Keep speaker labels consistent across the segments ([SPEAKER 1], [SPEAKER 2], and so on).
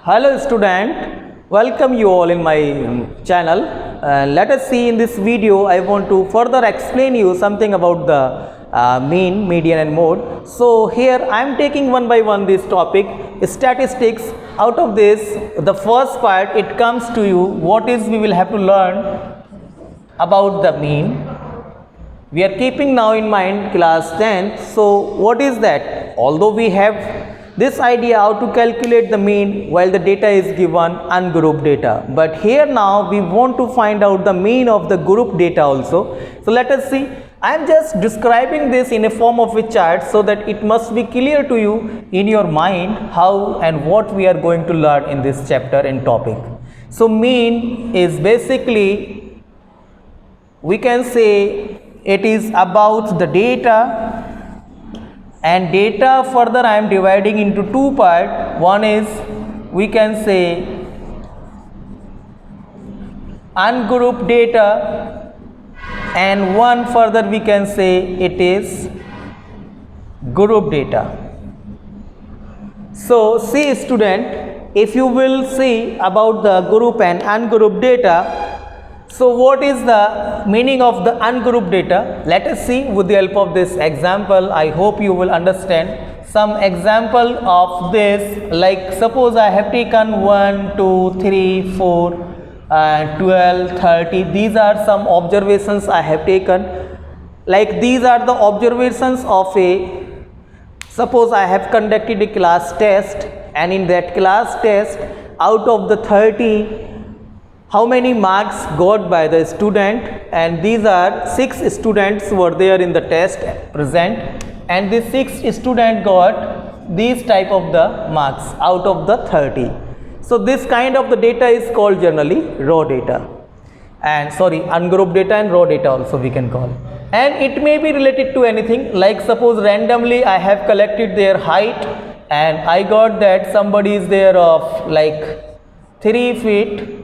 [SPEAKER 1] Hello student, welcome you all in my channel. Let us see in this video I want to further explain you something about the mean, median and mode. So here I am taking one by one this topic, statistics. Out of this, the first part it comes to you what is we will have to learn about the mean. We are keeping now in mind class 10th. So what is that? Although we have this idea how to calculate the mean while the data is given ungrouped data, but here now we want to find out the mean of the group data also. So let us see. I am just describing this in a form of a chart so that it must be clear to you in your mind how and what we are going to learn in this chapter and topic. So mean is basically, we can say, it is about the data, and data further I am dividing into two parts. One is, we can say, ungrouped data, and one further we can say it is group data. So see student, if you will see about the group and ungrouped data, so what is the meaning of the ungrouped data? Let us see with the help of this example. I hope you will understand some example of this. Like suppose I have taken 1, 2, 3, 4, 12, 30. These are some observations I have taken. Like these are the observations of a, suppose I have conducted a class test, and in that class test, out of the 30, how many marks got by the student, and these are 6 students were there in the test present, and these 6 students got these type of the marks out of the 30. So this kind of the data is called generally raw data, and ungrouped data and raw data also we can call. And it may be related to anything, like suppose randomly I have collected their height and I got that somebody is there of like 3 feet,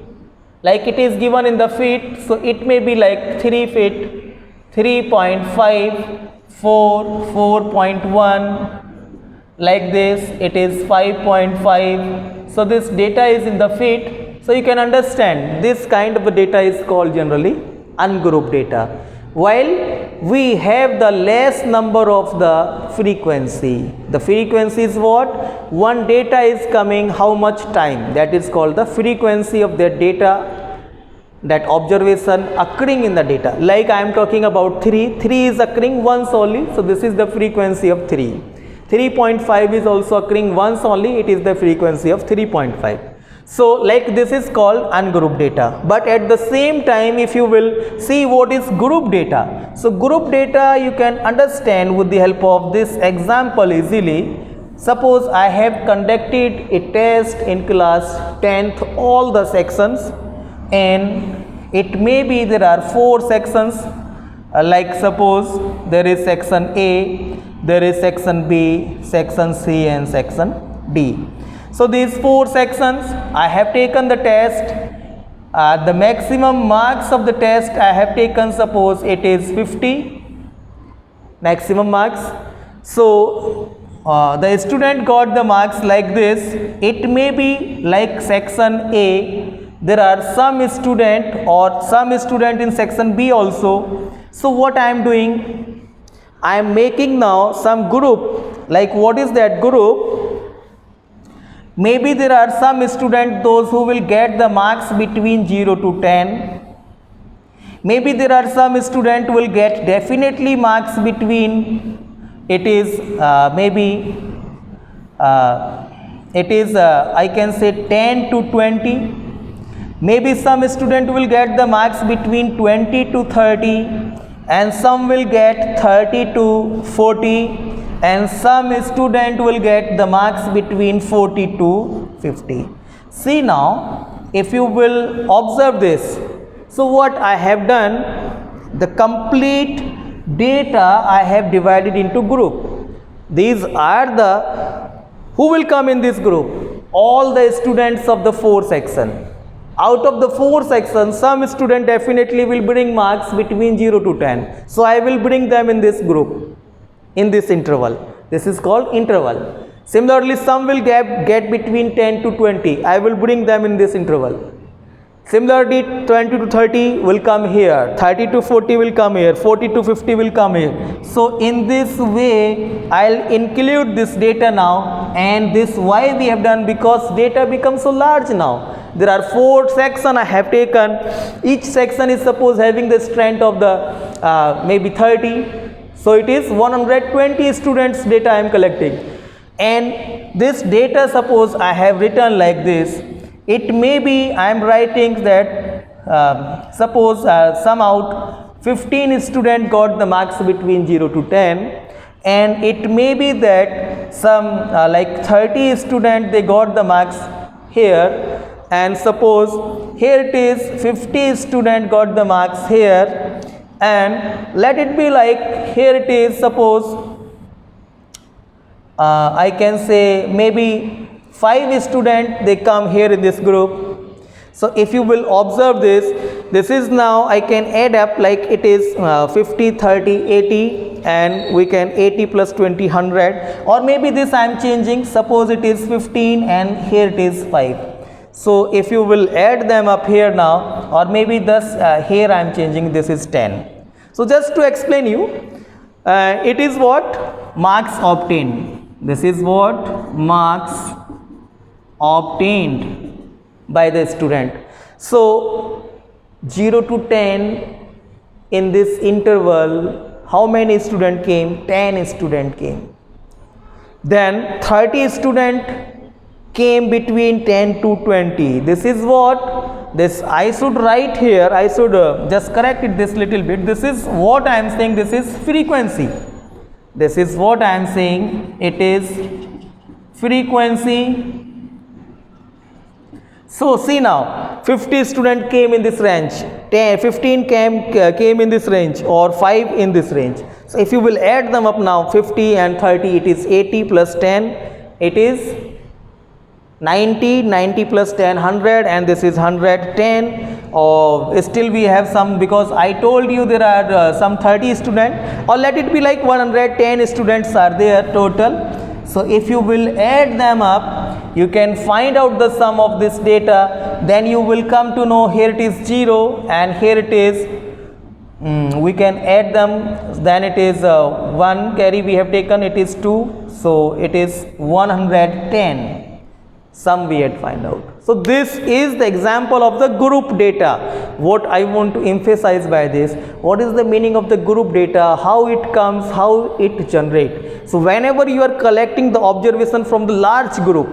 [SPEAKER 1] like it is given in the feet, so it may be like 3 feet, 3.5, 4, 4.1, like this, it is 5.5. So this data is in the feet. So you can understand this kind of data is called generally ungrouped data. While we have the less number of the frequency. The frequency is what? One data is coming how much time, that is called the frequency of that data, that observation occurring in the data. Like I am talking about 3 is occurring once only, so this is the frequency of 3. 3.5 is also occurring once only, it is the frequency of 3.5. So like this is called ungrouped data. But at the same time, if you will see what is group data, so group data you can understand with the help of this example easily. Suppose I have conducted a test in class 10th, all the sections, and it may be there are 4 sections, like suppose there is section A, there is section B, section C and section D. So these 4 sections I have taken the test, the maximum marks of the test I have taken, suppose it is 50 maximum marks. So the student got the marks like this. It may be like section A, there are some student or some student in section B also. So what I am doing, I am making now some group. Like what is that group? Maybe there are some students, those who will get the marks between 0 to 10. Maybe there are some students who will get definitely marks between, it is I can say 10 to 20. Maybe some student will get the marks between 20 to 30, and some will get 30 to 40. And some student will get the marks between 40 to 50. See now, if you will observe this, so what I have done, the complete data I have divided into group. These are the, who will come in this group? All the students of the 4 section. Out of the 4 sections, some student definitely will bring marks between 0 to 10. So I will bring them in this group, in this interval. This is called interval. Similarly, some will get between 10 to 20. I will bring them in this interval. Similarly, 20 to 30 will come here, 30 to 40 will come here, 40 to 50 will come here. So in this way, I'll include this data now, and this why we have done, because data becomes so large now. There are 4 sections I have taken. Each section is suppose having the strength of the maybe 30. So it is 120 students data I am collecting. And this data suppose I have written like this. It may be I am writing that suppose some out 15 students got the marks between 0 to 10, and it may be that some like 30 students they got the marks here, and suppose here it is 50 students got the marks here, and let it be like here it is suppose I can say maybe 5 students they come here in this group. So if you will observe this is now I can add up like it is 50, 30, 80, and we can 80 plus 20, 100, or maybe this I am changing, suppose it is 15 and here it is 5. So if you will add them up here now, or maybe this here I am changing, this is 10. So just to explain you, it is what marks obtained. This is what marks obtained by the student. So 0 to 10 in this interval, how many students came? 10 students came. Then 30 students came between 10 to 20. This is what this I should write here. I should just correct it this little bit. This is what I am saying. This is frequency. This is what I am saying. It is frequency. So see now, 50 students came in this range, 15 came in this range, or 5 in this range. So if you will add them up now, 50 and 30, it is 80 plus 10, it is 90, 90 plus 10, 100, and this is 110. Or still we have some, because I told you there are some 30 students, or let it be like 110 students are there total. So if you will add them up, you can find out the sum of this data. Then you will come to know here it is 0 and here it is we can add them, then it is 1 carry we have taken, it is 2, so it is 110 sum we had find out. So this is the example of the group data. What I want to emphasize by this, what is the meaning of the group data, how it comes, how it generates. So whenever you are collecting the observation from the large group,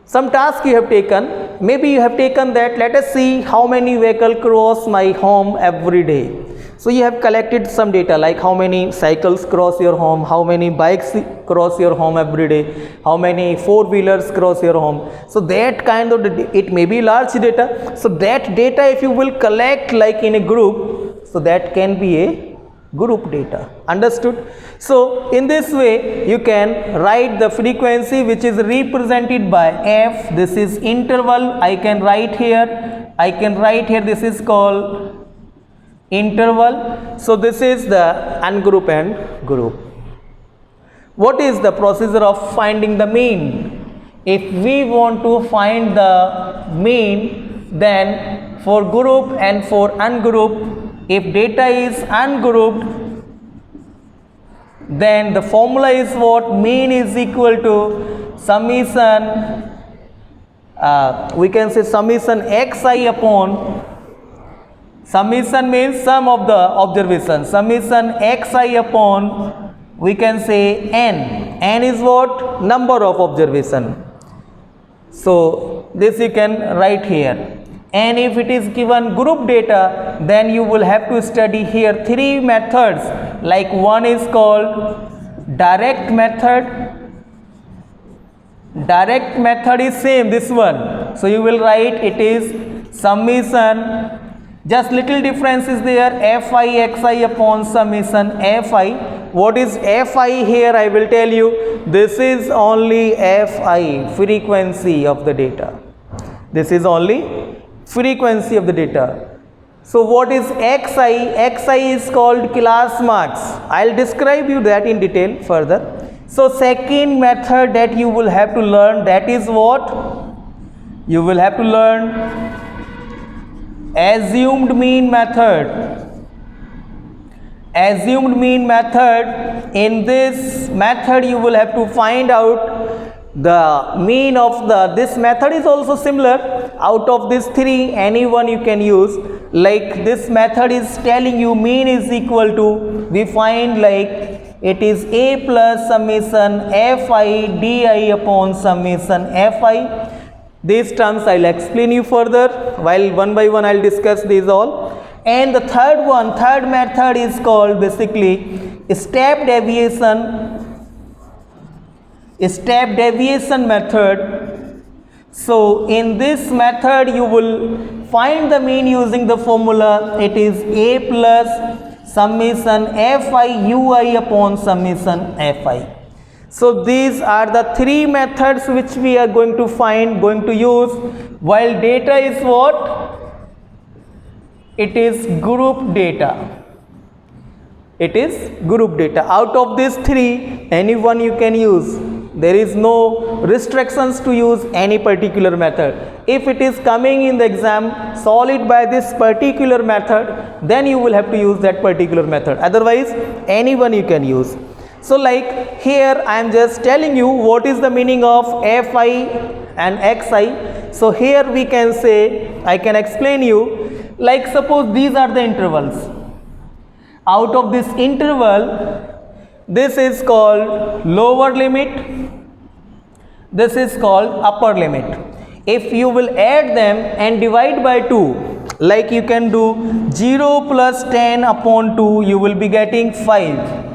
[SPEAKER 1] some task you have taken, maybe you have taken that, let us see how many vehicles cross my home every day. So you have collected some data like how many cycles cross your home, how many bikes cross your home every day, how many four-wheelers cross your home. So that kind of, it may be large data. So that data if you will collect like in a group, so that can be a group data. Understood? So in this way you can write the frequency which is represented by f. This is interval. I can write here, this is called interval. So this is the ungroup and group. What is the procedure of finding the mean? If we want to find the mean, then for group and for ungroup, if data is ungrouped, then the formula is what? Mean is equal to summation, we can say summation xi upon, summation means sum of the observation, summation xi upon, we can say n is what? Number of observation. So this you can write here. And if it is given group data, then you will have to study here 3 methods, like one is called direct method. Direct method is same, this one. So you will write it is summation, just little difference is there, fi xi upon summation fi. What is fi here? I will tell you, this is only fi, frequency of the data. This is only frequency of the data. So what is xi? Xi is called class marks. I'll describe you that in detail further. So second method that you will have to learn, that is what? You will have to learn assumed mean method. Assumed mean method. In this method you will have to find out the mean of this method is also similar. Out of these three, any one you can use. Like this method is telling you mean is equal to, we find like it is a plus summation fi di upon summation fi. These terms I'll explain you further, while one by one I'll discuss these all. And the third method is called basically step deviation method. So in this method you will find the mean using the formula, it is a plus summation fi ui upon summation fi. So these are the three methods which we are going to use, while data is what? It is group data. It is group data. Out of these three, any one you can use. There is no restrictions to use any particular method. If it is coming in the exam solid by this particular method, then you will have to use that particular method. Otherwise, any one you can use. So like here I am just telling you what is the meaning of fi and xi. So here we can say, I can explain you, like suppose these are the intervals. Out of this interval, this is called lower limit, this is called upper limit. If you will add them and divide by 2, like you can do 0 plus 10 upon 2, you will be getting 5.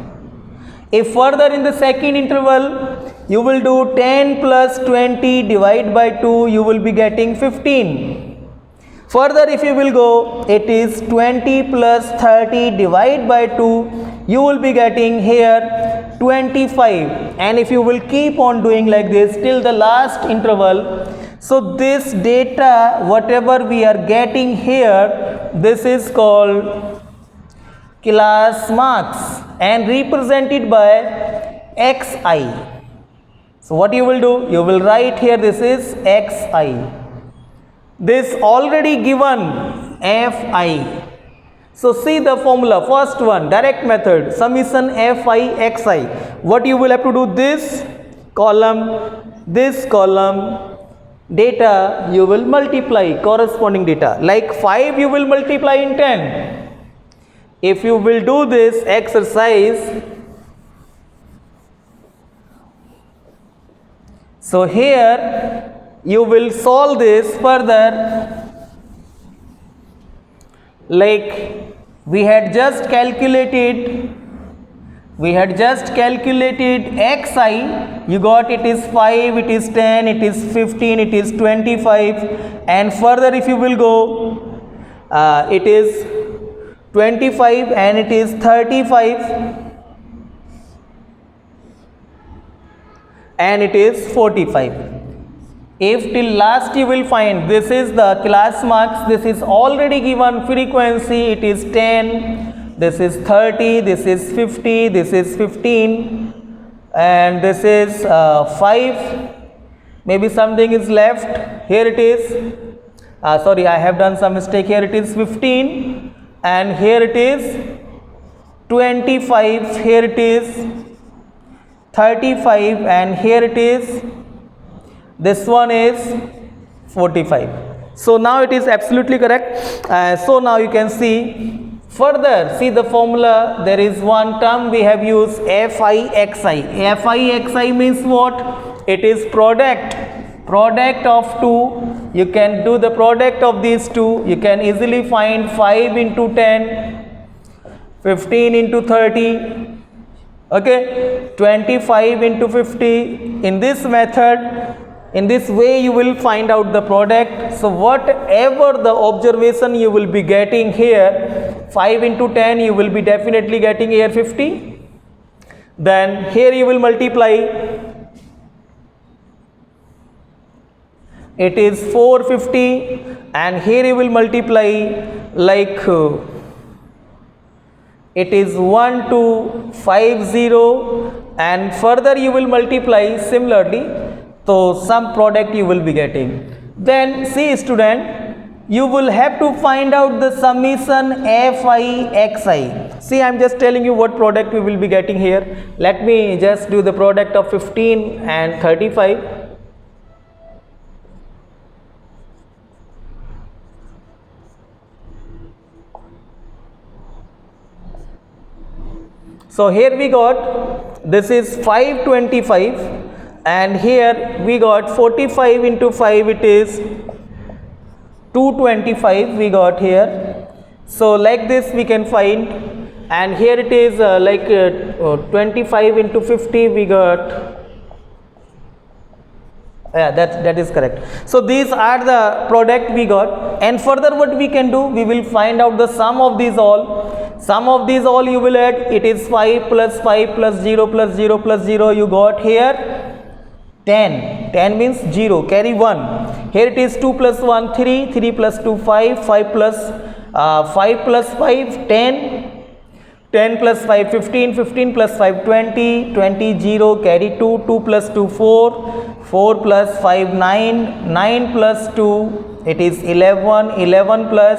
[SPEAKER 1] If further in the second interval, you will do 10 plus 20 divide by 2, you will be getting 15. Further if you will go, it is 20 plus 30 divide by 2, you will be getting here 25. And if you will keep on doing like this till the last interval, so this data whatever we are getting here, this is called class marks and represented by xi. So what you will do, you will write here this is xi. This already given fi. So see the formula, first one, direct method, summation fi xi. What you will have to do, this column, data you will multiply corresponding data. Like 5 you will multiply in 10. If you will do this exercise, so here you will solve this further. Like we had just calculated xi, you got it is 5, it is 10, it is 15, it is 25, and further if you will go, it is 25 and it is 35 and it is 45. If till last you will find, this is the class marks, this is already given frequency, it is 10, this is 30, this is 50, this is 15 and this is 5, maybe something is left, here it is, sorry I have done some mistake, here it is 15 and here it is 25, here it is 35 and here it is, this one is 45. So now it is absolutely correct. So now you can see further, see the formula, there is one term we have used fi xi. Fi xi means what? It is product of 2. You can do the product of these two. You can easily find 5 into 10, 15 into 30, okay, 25 into 50. In this method, in this way you will find out the product. So whatever the observation you will be getting here, 5 into 10 you will be definitely getting here 50. Then here you will multiply, it is 450 and here you will multiply like it is 1250, and further you will multiply similarly, so some product you will be getting. Then see student, you will have to find out the summation fi xi. See, I am just telling you what product we will be getting here. Let me just do the product of 15 and 35. So here we got, this is 525, and here we got 45 into 5, it is 225 we got here. So like this we can find, and here it is 25 into 50 we got, yeah, that is correct. So these are the product we got, and further what we can do, we will find out the sum of these all. Sum of these all you will add, it is 5 plus 5 plus 0 plus 0 plus 0, you got here 10. 10 means 0, carry 1. Here it is 2 plus 1, 3, 3 plus 2, 5, 5 plus 5, 10, 10 plus 5, 15, 15 plus 5, 20, 20, 0, carry 2, 2 plus 2, 4, 4 plus 5, 9, 9 plus 2, it is 11, 11 plus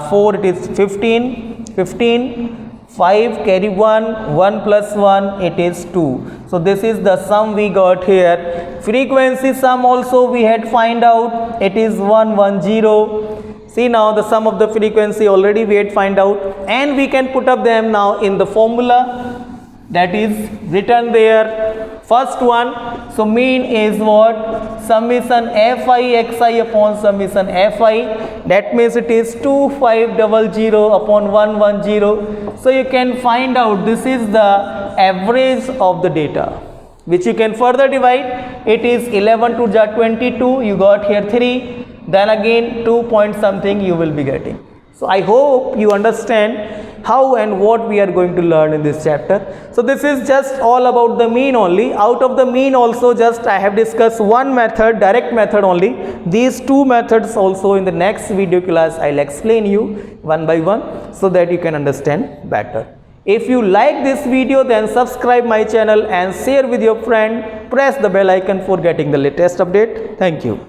[SPEAKER 1] 4, it is 15, 15, 5, carry 1, 1 plus 1, it is 2. So this is the sum we got here. Frequency sum also we had find out, it is 110. See, now the sum of the frequency already we had find out, and we can put up them now in the formula that is written there. First one, so mean is what? Summation fi xi upon summation fi, that means it is 2500 upon 110. So you can find out this is the average of the data, which you can further divide. It is 11 to the 22, you got here 3, then again 2 point something you will be getting. So I hope you understand how and what we are going to learn in this chapter. So this is just all about the mean only. Out of the mean also, just I have discussed one method, direct method only. These two methods also in the next video class I'll explain you one by one, so that you can understand better. If you like this video, then subscribe my channel and share with your friend. Press the bell icon for getting the latest update. Thank you.